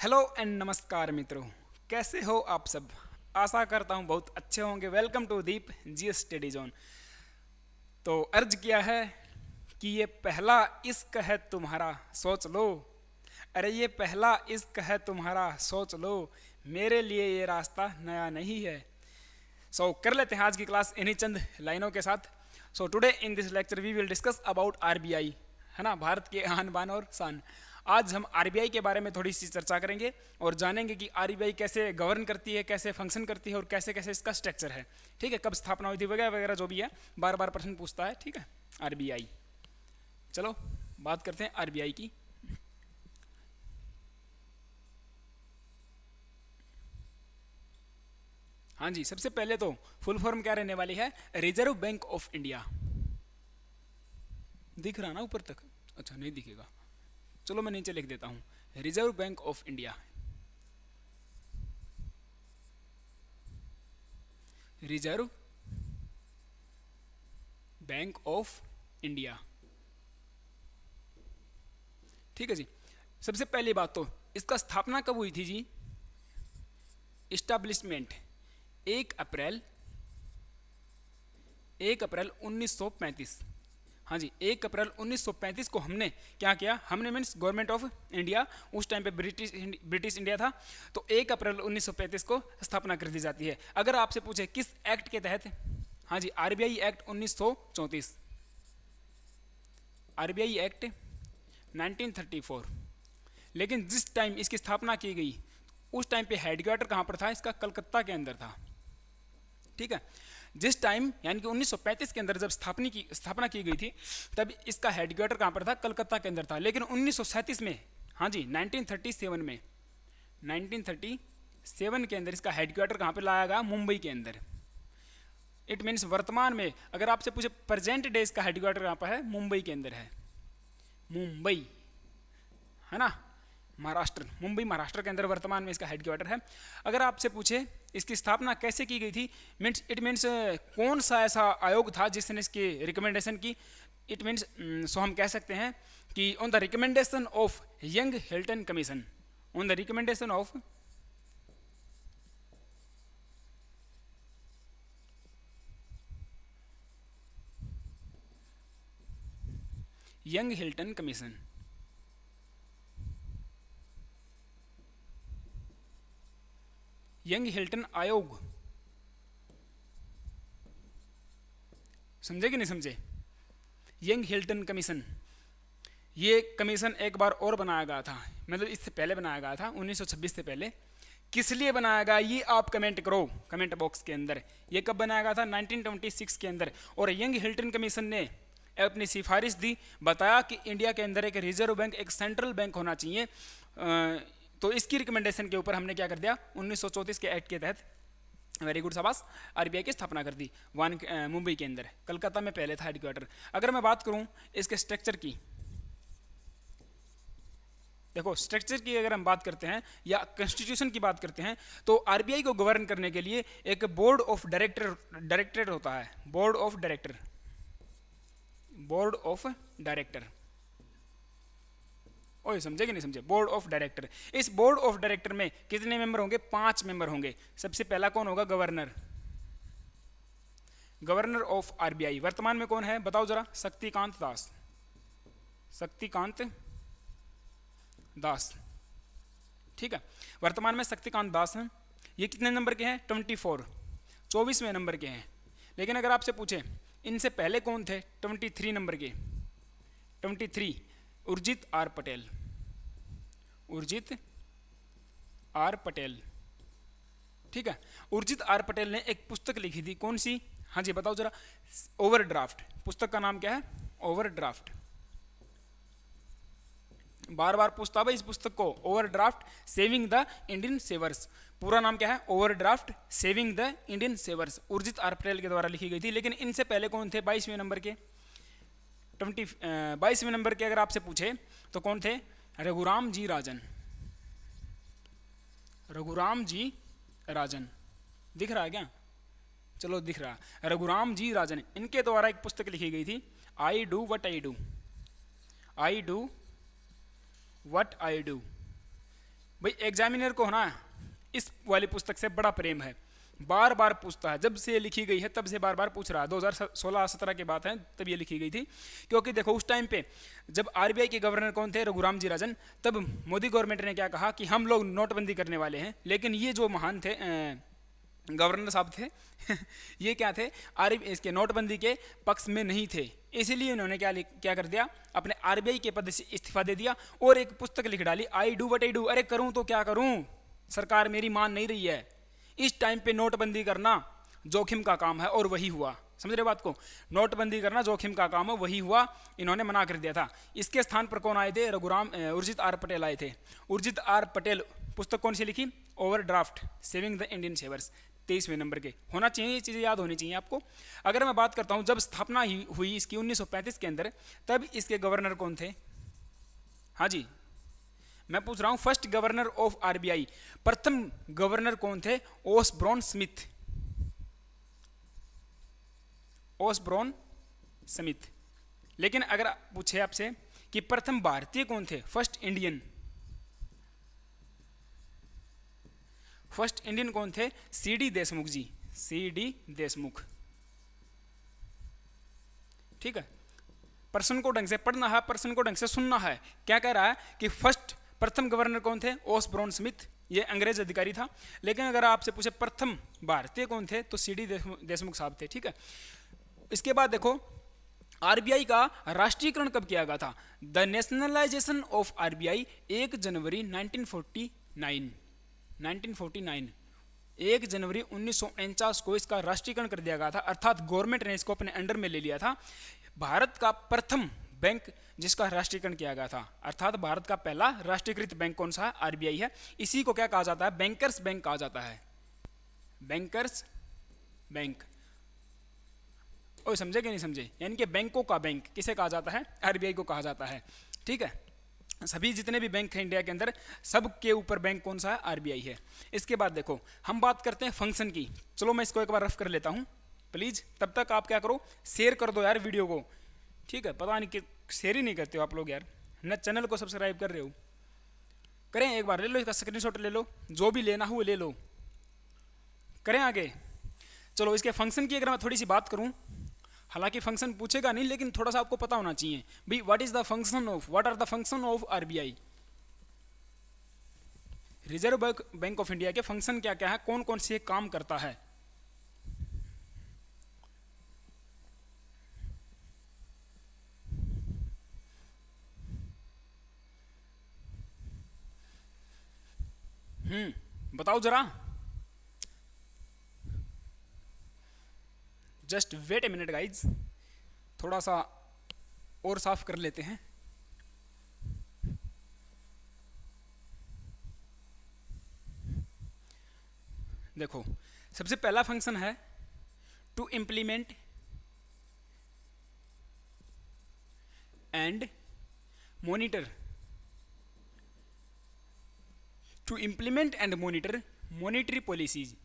Hello and नमस्कार मित्रों, कैसे हो आप सब। आशा करता हूँ बहुत अच्छे होंगे। Welcome to Deep GS study zone. तो अर्ज किया है कि ये पहला इश्क है तुम्हारा सोच लो। अरे ये पहला इश्क है तुम्हारा सोच लो, मेरे लिए ये रास्ता नया नहीं है। कर लेते हैं आज की क्लास इन्हीं चंद लाइनों के साथ। Today in this lecture we will discuss about RBI, है ना, भारत के आन बान और शान। आज हम आरबीआई के बारे में थोड़ी सी चर्चा करेंगे और जानेंगे कि आरबीआई कैसे गवर्न करती है, कैसे फंक्शन करती है और कैसे कैसे इसका स्ट्रक्चर है। ठीक है, कब स्थापना हुई थी वगैरह वगैरह जो भी है, बार बार प्रश्न पूछता है। ठीक है, आरबीआई। चलो बात करते हैं आरबीआई की। हाँ जी, सबसे पहले तो फुल फॉर्म क्या रहने वाली है? Reserve Bank of India. दिख रहा ना ऊपर तक? अच्छा, नहीं दिखेगा, चलो मैं नीचे लिख देता हूं, reserve Bank of India. Reserve Bank of India. ठीक है जी। सबसे पहली बात तो इसका स्थापना कब हुई थी जी? इस्टेब्लिशमेंट 1 अप्रैल 1935। हाँ जी, 1 अप्रैल 1935 को हमने क्या किया? हमने मीन्स गवर्नमेंट ऑफ इंडिया, उस टाइम पे ब्रिटिश इंडिया था, तो 1 अप्रैल 1935 को स्थापना कर दी जाती है। अगर आपसे पूछे किस एक्ट के तहत? हाँ जी, आरबीआई एक्ट 1934। RBI act 1934। लेकिन जिस टाइम इसकी स्थापना की गई उस टाइम पे हेडक्वार्टर कहाँ पर था इसका? कलकत्ता के अंदर था। ठीक है, जिस टाइम यानी कि 1935 के अंदर जब स्थापना की गई थी तब इसका हेडक्वार्टर कहाँ पर था? कलकत्ता के अंदर था। लेकिन 1937 में, हाँ जी 1937 में, 1937 के अंदर इसका हेडक्वार्टर कहाँ पर लाया गया? मुंबई के अंदर। इट मीन्स वर्तमान में अगर आपसे पूछे प्रेजेंट डे इसका हेडक्वार्टर कहाँ पर है? मुंबई के अंदर है। मुंबई, है ना, महाराष्ट्र, मुंबई महाराष्ट्र के अंदर वर्तमान में इसका हेडक्वार्टर है। अगर आपसे पूछे इसकी स्थापना कैसे की गई थी, मीन्स इट मीन्स कौन सा ऐसा आयोग था जिसने इसकी रिकमेंडेशन की? इट मीन्स सो हम कह सकते हैं कि on the recommendation of young Hilton commission. On the recommendation of young Hilton commission. Young Hilton आयोग, समझे कि नहीं समझे? यंग हिल्टन कमीशन, ये कमीशन एक बार और बनाया गया था, मतलब इससे पहले बनाया गया था 1926 से पहले। किस लिए बनाया गया ये आप कमेंट करो कमेंट बॉक्स के अंदर। ये कब बनाया गया था? 1926 के अंदर। और यंग हिल्टन कमीशन ने अपनी सिफारिश दी, बताया कि इंडिया के अंदर एक रिजर्व बैंक, एक सेंट्रल बैंक होना चाहिए। तो इसकी रिकमेंडेशन के ऊपर हमने क्या कर दिया? 1934 के एक्ट के तहत, वेरी गुड शाबाश, आरबीआई की स्थापना कर दी मुंबई के अंदर। कलकत्ता में पहले था हेडक्वार्टर। अगर मैं बात करूं इसके स्ट्रक्चर की, देखो स्ट्रक्चर की अगर हम बात करते हैं या कॉन्स्टिट्यूशन की बात करते हैं तो आरबीआई को गवर्न करने के लिए एक बोर्ड ऑफ डायरेक्टर होता है। Board of director. ओए, समझे कि नहीं समझे? Board of director. इस बोर्ड ऑफ डायरेक्टर में कितने मेंबर होंगे? 5 मेंबर होंगे। सबसे पहला कौन होगा? गवर्नर। गवर्नर ऑफ आरबीआई वर्तमान में कौन है बताओ जरा? शक्तिकांत दास। शक्तिकांत दास, ठीक है, वर्तमान में शक्तिकांत दास हैं। ये कितने नंबर के हैं? 24, 24वें नंबर के हैं। लेकिन अगर आपसे पूछे इनसे पहले कौन थे? 23 नंबर के, 23 उर्जित आर पटेल। उर्जित आर पटेल, ठीक है। उर्जित आर पटेल ने एक पुस्तक लिखी थी, कौन सी? हाँ जी बताओ जरा। ओवरड्राफ्ट। पुस्तक का नाम क्या है? ओवरड्राफ्ट। बार बार पूछता भाई इस पुस्तक को। Overdraft saving the Indian savers. पूरा नाम क्या है? Overdraft saving the Indian savers. Urjit R Patel के द्वारा लिखी गई थी। लेकिन इनसे पहले कौन थे? 22वें नंबर के, 22वें नंबर के अगर आपसे पूछे तो कौन थे? रघुराम जी राजन। रघुराम जी राजन, दिख रहा है क्या? चलो दिख रहा। रघुराम जी राजन, इनके द्वारा एक पुस्तक लिखी गई थी, I do what I do. I do what I do. भाई एग्जामिनर को ना इस वाली पुस्तक से बड़ा प्रेम है, बार बार पूछता है, जब से ये लिखी गई है तब से बार बार पूछ रहा है। 2016-17 की बात है तब ये लिखी गई थी, क्योंकि देखो उस टाइम पे जब आरबीआई के गवर्नर कौन थे, रघुराम जी राजन, तब मोदी गवर्नमेंट ने क्या कहा कि हम लोग नोटबंदी करने वाले हैं। लेकिन ये जो महान थे गवर्नर साहब थे ये क्या थे, इसके नोटबंदी के पक्ष में नहीं थे, इसीलिए उन्होंने क्या कर दिया, अपने आरबीआई के पद से इस्तीफा दे दिया और एक पुस्तक लिख डाली, I do what I do. अरे करूं तो क्या करूं, सरकार मेरी मान नहीं रही है। इस टाइम पे नोटबंदी करना जोखिम का काम है और वही हुआ। समझ रहे बात को, नोटबंदी करना जोखिम का काम है, वही हुआ, इन्होंने मना कर दिया था। इसके स्थान पर कौन आए थे, उर्जित आर पटेल आए थे। उर्जित आर पटेल पुस्तक कौन सी लिखी, overdraft saving the Indian savers, 23वें नंबर के। होना चाहिए, ये चीज़ें याद होनी चाहिए आपको। अगर मैं बात करता हूँ जब स्थापना हुई इसकी 1935 के अंदर, तब इसके गवर्नर कौन थे, हाँ जी मैं पूछ रहा हूँ, फर्स्ट गवर्नर ऑफ आरबीआई, प्रथम गवर्नर कौन थे, ओसब्रॉन स्मिथ, ओसब्रॉन स्मिथ। लेकिन अगर पूछे आपसे कि प्रथम भारतीय कौन थे, फर्स्ट इंडियन कौन थे, सीडी देशमुख जी, सीडी देशमुख। ठीक है, प्रश्न को ढंग से पढ़ना है, प्रश्न को ढंग से सुनना है। क्या कह रहा है कि प्रथम गवर्नर कौन थे, ओसब्रॉन स्मिथ, ये अंग्रेज अधिकारी था। लेकिन अगर आपसे पूछे प्रथम भारतीय कौन थे, तो सीडी देशमुख साहब थे। ठीक है, इसके बाद देखो आरबीआई का राष्ट्रीयकरण कब किया गया था, द नेशनलाइजेशन ऑफ आरबीआई 1 जनवरी 1949, 1 जनवरी 1949 को इसका राष्ट्रीयकरण कर दिया गया था, अर्थात गवर्नमेंट ने इसको अपने अंडर में ले लिया था। भारत का प्रथम बैंक जिसका राष्ट्रीयकरण किया गया था, अर्थात भारत का पहला राष्ट्रीयकृत बैंक कौन सा है, आरबीआई है। इसी को क्या कहा जाता है, बैंकर्स बैंक कहा जाता है, बैंकर्स बैंक। ओ समझे कि नहीं समझे, यानी कि बैंकों का बैंक किसे कहा जाता है, आरबीआई को कहा जाता है। ठीक है, सभी जितने भी बैंक हैं इंडिया के अंदर, सब के ऊपर बैंक कौन सा है, आरबीआई है। इसके बाद देखो हम बात करते हैं फंक्शन की। चलो मैं इसको एक बार रफ कर लेता हूँ प्लीज, तब तक आप क्या करो, शेयर कर दो यार वीडियो को। ठीक है, पता नहीं कि शेयर ही नहीं करते हो आप लोग यार, न चैनल को सब्सक्राइब कर रहे हो। करें एक बार, ले लो इसका स्क्रीनशॉट, ले लो जो भी लेना हो ले लो, करें आगे। चलो इसके फंक्शन की अगर मैं थोड़ी सी बात करूं, हालांकि फंक्शन पूछेगा नहीं लेकिन थोड़ा सा आपको पता होना चाहिए भाई, what are the function of RBI, Reserve Bank of India के फंक्शन क्या क्या है, कौन कौन से काम करता है। बताओ जरा, just wait a minute guys, थोड़ा सा और साफ कर लेते हैं। देखो सबसे पहला फंक्शन है to implement and monitor, to implement and monitor monetary policies.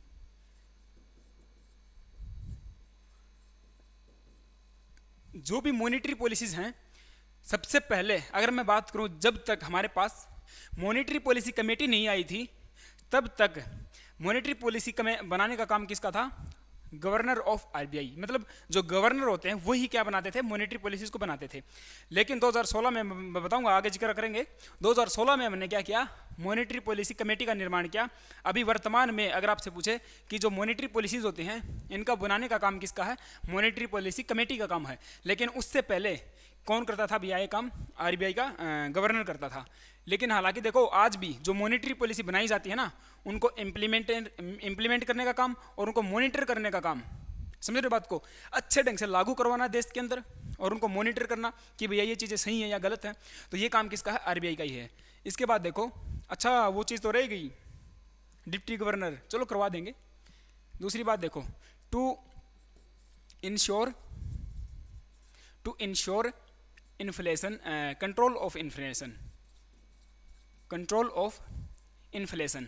जो भी मॉनिटरी पॉलिसीज हैं, सबसे पहले अगर मैं बात करूं, जब तक हमारे पास मॉनिटरी पॉलिसी कमेटी नहीं आई थी, तब तक मॉनिटरी पॉलिसी बनाने का काम किसका था, गवर्नर ऑफ आरबीआई। मतलब जो गवर्नर होते हैं वही क्या बनाते थे, मॉनिटरी पॉलिसीज को बनाते थे। लेकिन 2016 में मैं बताऊंगा, आगे जिक्र करेंगे, 2016 में हमने क्या किया, मॉनिटरी पॉलिसी कमेटी का निर्माण किया। अभी वर्तमान में अगर आपसे पूछे कि जो मॉनिटरी पॉलिसीज होते हैं इनका बनाने का काम किसका है, मॉनिटरी पॉलिसी कमेटी का काम है। लेकिन उससे पहले कौन करता था भैया ये काम, आरबीआई का गवर्नर करता था। लेकिन हालांकि देखो आज भी जो मॉनिटरी पॉलिसी बनाई जाती है ना, उनको इम्प्लीमेंट करने का काम और उनको मॉनिटर करने का काम, समझ रहे बात को, अच्छे ढंग से लागू करवाना देश के अंदर और उनको मॉनिटर करना कि भैया ये चीज़ें सही है या गलत है, तो ये काम किसका है, आरबीआई का ही है। इसके बाद देखो, अच्छा वो चीज़ तो रह गई डिप्टी गवर्नर, चलो करवा देंगे। दूसरी बात देखो, to ensure inflation, control of inflation, control of inflation.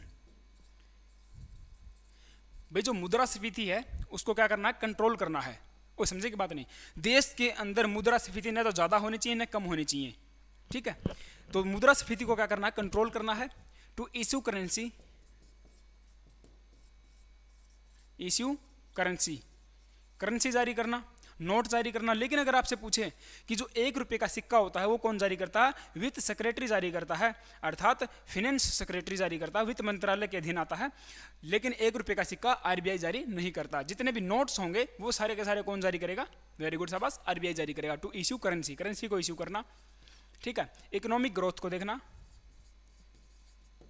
भाई जो मुद्रास्फीति है उसको क्या करना है, कंट्रोल करना है। वो समझे की बात नहीं, देश के अंदर मुद्रास्फीति न तो ज़्यादा होनी चाहिए न कम होनी चाहिए। ठीक है, तो मुद्रास्फीति को क्या करना है, कंट्रोल करना है। To issue currency, issue currency, currency जारी करना, नोट जारी करना। लेकिन अगर आपसे पूछे कि जो 1 रुपये का सिक्का होता है वो कौन जारी करता है, वित्त सेक्रेटरी जारी करता है, अर्थात फिनेंस सेक्रेटरी जारी करता है, वित्त मंत्रालय के अधीन आता है। लेकिन 1 रुपये का सिक्का आरबीआई जारी नहीं करता। जितने भी नोट्स होंगे वो सारे के सारे कौन जारी करेगा, वेरी गुड शाबाश, आरबीआई जारी करेगा। टू इश्यू करेंसी, करेंसी को इश्यू करना, ठीक है। इकोनॉमिक ग्रोथ को देखना,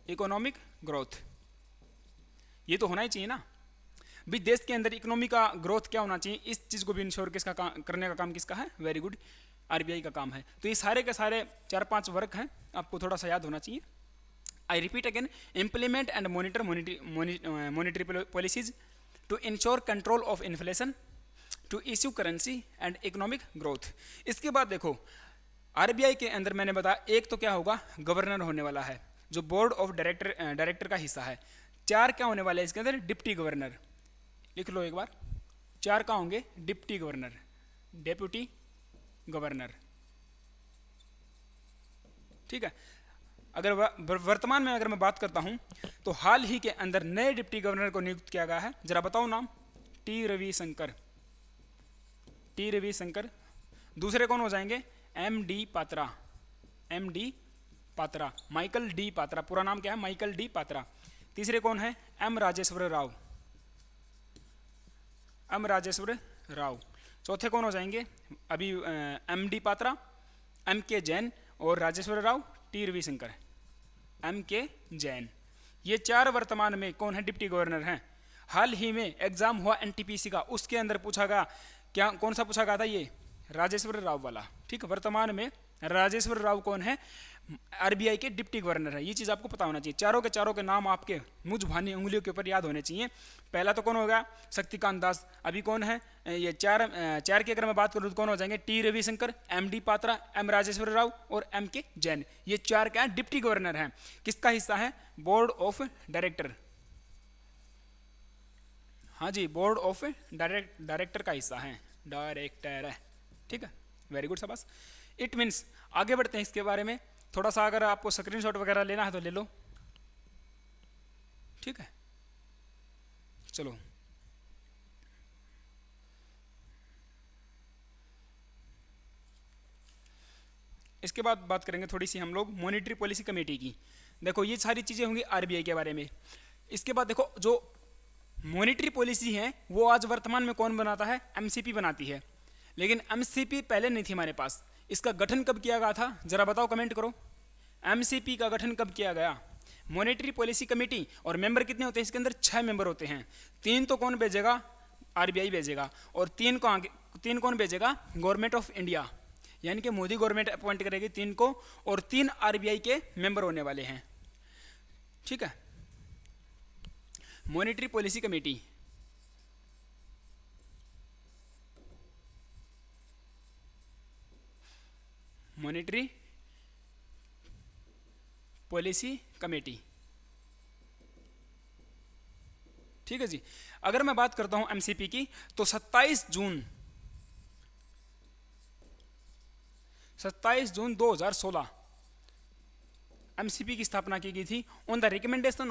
इकोनॉमिक ग्रोथ ये तो होना ही चाहिए ना भी, देश के अंदर इकोनॉमी का ग्रोथ क्या होना चाहिए, इस चीज़ को भी इंश्योर किसका करने का काम किसका है, वेरी गुड, आरबीआई का काम है। तो ये सारे के सारे 4-5 वर्क हैं, आपको थोड़ा सा याद होना चाहिए। I repeat again, implement and monitor monetary policies to ensure control of inflation, to issue currency and economic growth. इसके बाद देखो आरबीआई के अंदर मैंने बताया एक तो क्या होगा, गवर्नर होने वाला है जो बोर्ड ऑफ डायरेक्टर का हिस्सा है। 4 क्या होने वाले हैं इसके अंदर, डिप्टी गवर्नर, लिख लो एक बार, 4 का होंगे डिप्टी गवर्नर, डेप्यूटी गवर्नर, ठीक है। अगर वर्तमान में अगर मैं बात करता हूं तो हाल ही के अंदर नए डिप्टी गवर्नर को नियुक्त किया गया है, जरा बताओ नाम, टी रविशंकर, टी रविशंकर। दूसरे कौन हो जाएंगे, M D Patra, M D Patra, Michael D Patra, पूरा नाम क्या है, माइकल डी पात्रा। तीसरे कौन है, एम राजेश्वर राव, एम राजेश्वर राव। चौथे कौन हो जाएंगे, अभी एम डी पात्रा, एम के जैन और राजेश्वर राव, टी रविशंकर, एम के जैन। ये 4 वर्तमान में कौन है, डिप्टी गवर्नर हैं। हाल ही में एग्जाम हुआ एनटीपीसी का, उसके अंदर पूछा गया, क्या कौन सा पूछा गया था, ये राजेश्वर राव वाला, ठीक है। वर्तमान में राजेश्वर राव कौन है, आरबीआई के डिप्टी गवर्नर है। ये चीज़ आपको पता होना चाहिए। चारों के नाम आपके मुझ भानी उंगलियों के ऊपर याद होने चाहिए। पहला तो कौन होगा, शक्तिकांत दास। अभी कौन है, ये चार की अगर मैं बात करूँ तो कौन हो जाएंगे, T Ravishankar, M D Patra, M Rajeshwar Rao और एम के जैन। ये 4 क्या है, डिप्टी गवर्नर हैं। किसका हिस्सा है, बोर्ड ऑफ डायरेक्टर, हाँ जी, बोर्ड ऑफ डायरेक्टर का हिस्सा है, डायरेक्टर है, ठीक है, वेरी गुड शाबाश। इट मीन्स, आगे बढ़ते हैं इसके बारे में थोड़ा सा, अगर आपको स्क्रीनशॉट वगैरह लेना है तो ले लो, ठीक है। चलो इसके बाद बात करेंगे थोड़ी सी हम लोग मॉनिटरी पॉलिसी कमेटी की। देखो ये सारी चीज़ें होंगी आरबीआई के बारे में। इसके बाद देखो जो मॉनिटरी पॉलिसी है वो आज वर्तमान में कौन बनाता है, एमसीपी बनाती है। लेकिन एमसीपी पहले नहीं थी हमारे पास। इसका गठन कब किया गया था, जरा बताओ, कमेंट करो। एमसीपी का गठन कब किया गया, मॉनेटरी पॉलिसी कमेटी। और मेंबर कितने होते हैं इसके अंदर, 6 मेंबर होते हैं। 3 तो कौन भेजेगा, आरबीआई भेजेगा, और 3 कौन भेजेगा, गवर्नमेंट ऑफ इंडिया, यानी कि मोदी गवर्नमेंट अपॉइंट करेगी 3 को, और 3 आरबीआई के मेंबर होने वाले हैं, ठीक है। Monetary policy committee, monetary policy committee, ठीक है जी। अगर मैं बात करता हूं एमसीपी की तो 27 जून 2016 एमसीपी की स्थापना की गई थी ऑन द रिकमेंडेशन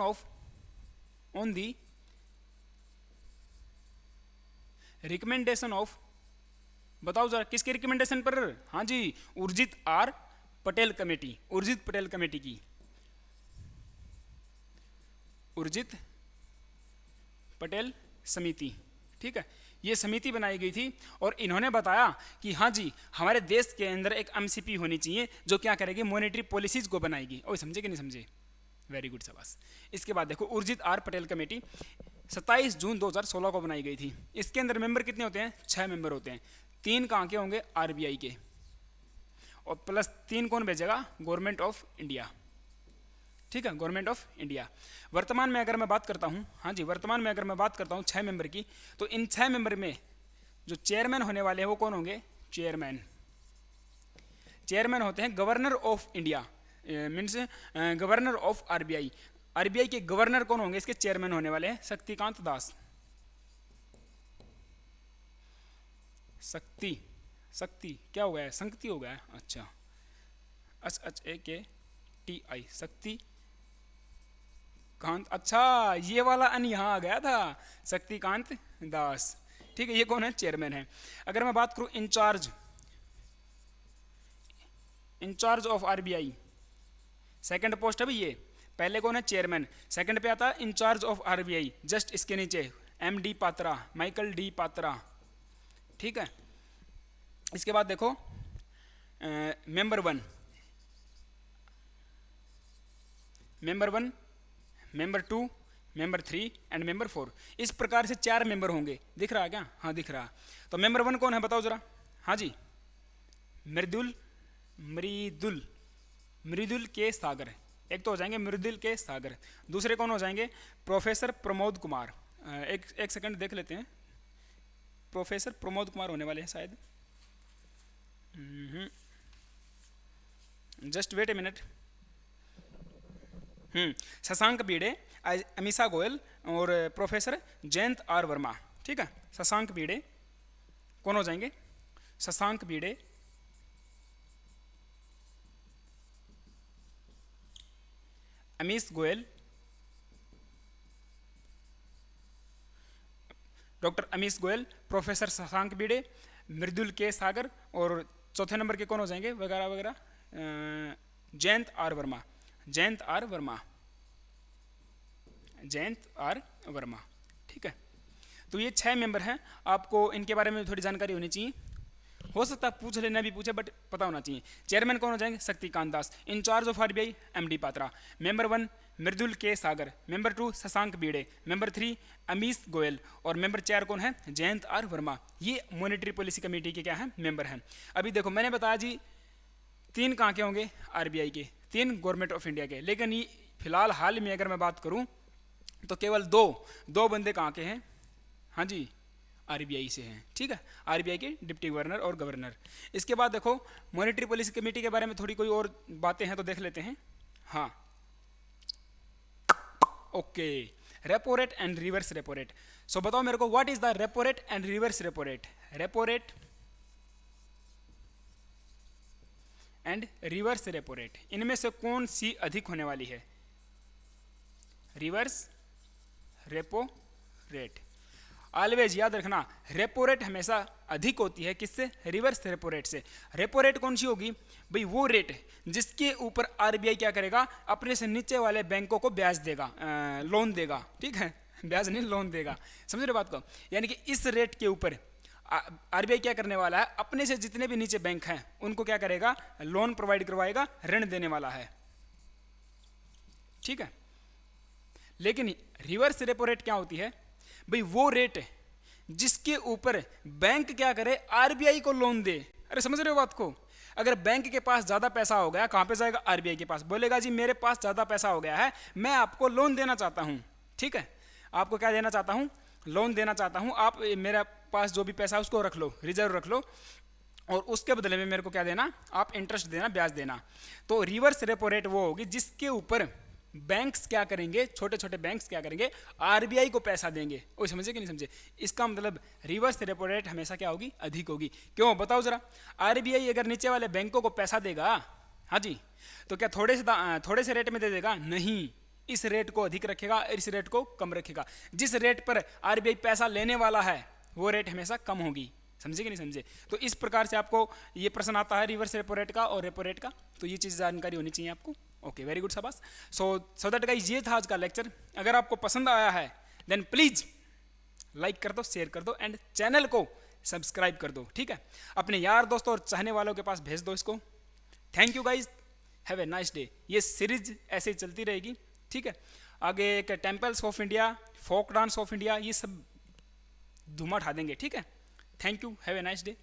ऑफ, बताओ जरा किसके रिकमेंडेशन पर, हाँ जी, Urjit R Patel committee, Urjit Patel committee की, उर्जित पटेल समिति, ठीक है। ये समिति बनाई गई थी और इन्होंने बताया कि हाँ जी हमारे देश के अंदर एक एमसीपी होनी चाहिए जो क्या करेगी, मॉनेटरी पॉलिसीज को बनाएगी। ओ समझे कि नहीं समझे, वेरी गुड शाबाश। इसके बाद देखो उर्जित आर पटेल कमेटी 27 जून 2016 को बनाई गई थी। इसके अंदर मेंबर कितने होते हैं, 6 मेंबर होते हैं। 3 कहाँ के होंगे, आरबीआई के, और प्लस 3 कौन भेजेगा, गवर्नमेंट ऑफ इंडिया, ठीक है, गवर्नमेंट ऑफ इंडिया। वर्तमान में अगर मैं बात करता हूँ, हाँ जी, वर्तमान में अगर मैं बात करता हूँ 6 मेंबर की, तो इन 6 मेंबर में जो चेयरमैन होने वाले हैं वो कौन होंगे, चेयरमैन होते हैं governor of India, means governor of RBI. RBI के गवर्नर कौन होंगे, इसके चेयरमैन होने वाले हैं शक्तिकांत दास, शक्ति क्या हो गया है, संगति हो गया है, अच्छा, SHAKTI, शक्ति कांत, अच्छा ये वाला अन यहाँ आ गया था, शक्तिकांत दास। ठीक है, ये कौन है? चेयरमैन है। अगर मैं बात करूं incharge of RBI, second post है भाई ये। पहले कौन है? चेयरमैन। सेकंड पे आता है इंचार्ज ऑफ आरबीआई, जस्ट इसके नीचे M D Patra, Michael D Patra. ठीक है, इसके बाद देखो member 1, member 2, member 3 and member 4। इस प्रकार से 4 मेंबर होंगे। दिख रहा है क्या? हाँ दिख रहा। तो मेंबर 1 कौन है बताओ जरा? हाँ जी, मृदुल मृदुल के सागर। एक तो हो जाएंगे मृदुल के सागर, दूसरे कौन हो जाएंगे? प्रोफेसर प्रमोद कुमार। एक सेकंड देख लेते हैं, प्रोफेसर प्रमोद कुमार होने वाले हैं शायद। Just wait a minute. Shashank Bide, Amisha Goyal और प्रोफेसर जयंत आर वर्मा। ठीक है, शशांक बीड़े कौन हो जाएंगे? शशांक बीड़े, अमीश गोयल, डॉक्टर अमीश गोयल, प्रोफेसर शशांक बीड़े, मृदुल के सागर, और चौथे नंबर के कौन हो जाएंगे? वगैरह वगैरह, जयंत आर वर्मा। ठीक है, तो ये 6 मेंबर हैं। आपको इनके बारे में थोड़ी जानकारी होनी चाहिए, हो सकता है पूछ लेना भी पूछे, बट पता होना चाहिए। चेयरमैन कौन हो जाएंगे? Shaktikanta Das. Incharge of RBI MD Patra. Member 1 Mridul K Sagar, member 2 Shashank Bide, member 3 Amish Goyal, और मेंबर 4 कौन है? जयंत आर वर्मा। ये मॉनेटरी पॉलिसी कमेटी के क्या है? मेंबर हैं। अभी देखो मैंने बताया जी 3 कहाँ के होंगे? आरबीआई के, 3 गवर्नमेंट ऑफ इंडिया के। लेकिन ये फिलहाल हाल में अगर मैं बात करूँ तो केवल दो बंदे कहाँ के हैं? हाँ जी, आरबीआई से हैं। ठीक है, आरबीआई के डिप्टी गवर्नर और गवर्नर। इसके बाद देखो मॉनेटरी पॉलिसी कमेटी के बारे में थोड़ी कोई और बातें हैं तो देख लेते हैं। हाँ okay, repo rate and reverse repo rate. So बताओ मेरे को, what is the repo rate and reverse repo rate? Repo rate and reverse repo rate, इनमें से कौन सी अधिक होने वाली है? Reverse repo rate. ऑलवेज याद रखना, रेपो रेट हमेशा अधिक होती है किससे? रिवर्स रेपो रेट से। रेपो रेट कौन सी होगी भाई? वो रेट जिसके ऊपर आरबीआई क्या करेगा? अपने से नीचे वाले बैंकों को ब्याज देगा, लोन देगा। ठीक है, ब्याज नहीं लोन देगा, समझ रहे बात को? यानी कि इस रेट के ऊपर आरबीआई क्या करने वाला है? अपने से जितने भी नीचे बैंक हैं उनको क्या करेगा? लोन प्रोवाइड करवाएगा, ऋण देने वाला है। ठीक है, लेकिन रिवर्स रेपो रेट क्या होती है भाई? वो रेट जिसके ऊपर बैंक क्या करे? आरबीआई को लोन दे। अरे समझ रहे हो बात को? अगर बैंक के पास ज्यादा पैसा हो गया, कहां पे जाएगा? आरबीआई के पास। बोलेगा जी मेरे पास ज्यादा पैसा हो गया है, मैं आपको लोन देना चाहता हूं। ठीक है, आपको क्या देना चाहता हूं? लोन देना चाहता हूं। आप मेरे पास जो भी पैसा है उसको रख लो, रिजर्व रख लो, और उसके बदले में मेरे को क्या देना? आप इंटरेस्ट देना, ब्याज देना। तो रिवर्स रेपो रेट वो होगी जिसके ऊपर बैंक्स क्या करेंगे? छोटे छोटे बैंक्स क्या करेंगे? आरबीआई को पैसा देंगे। ओ समझे कि नहीं समझे? इसका मतलब रिवर्स रेपो रेट हमेशा क्या होगी? अधिक होगी। क्यों बताओ जरा? आरबीआई अगर नीचे वाले बैंकों को पैसा देगा, हाँ जी, तो क्या थोड़े से रेट में दे देगा? नहीं, इस रेट को अधिक रखेगा, इस रेट को कम रखेगा। जिस रेट पर आरबीआई पैसा लेने वाला है वो रेट हमेशा कम होगी। समझे कि नहीं समझे? तो इस प्रकार से आपको ये प्रश्न आता है रिवर्स रेपो रेट का और रेपो रेट का। तो ये चीज़ जानकारी होनी चाहिए आपको। ओके, वेरी गुड, शाबाश। सो दैट गाइस, ये था आज का लेक्चर। अगर आपको पसंद आया है देन प्लीज लाइक कर दो, शेयर कर दो एंड चैनल को सब्सक्राइब कर दो। ठीक है, अपने यार दोस्तों और चाहने वालों के पास भेज दो इसको। Thank you guys, have a nice day. ये सीरीज ऐसे ही चलती रहेगी। ठीक है, आगे एक temples of India, folk dance of India, ये सब धुमा उठा देंगे। ठीक है, thank you, have a nice day.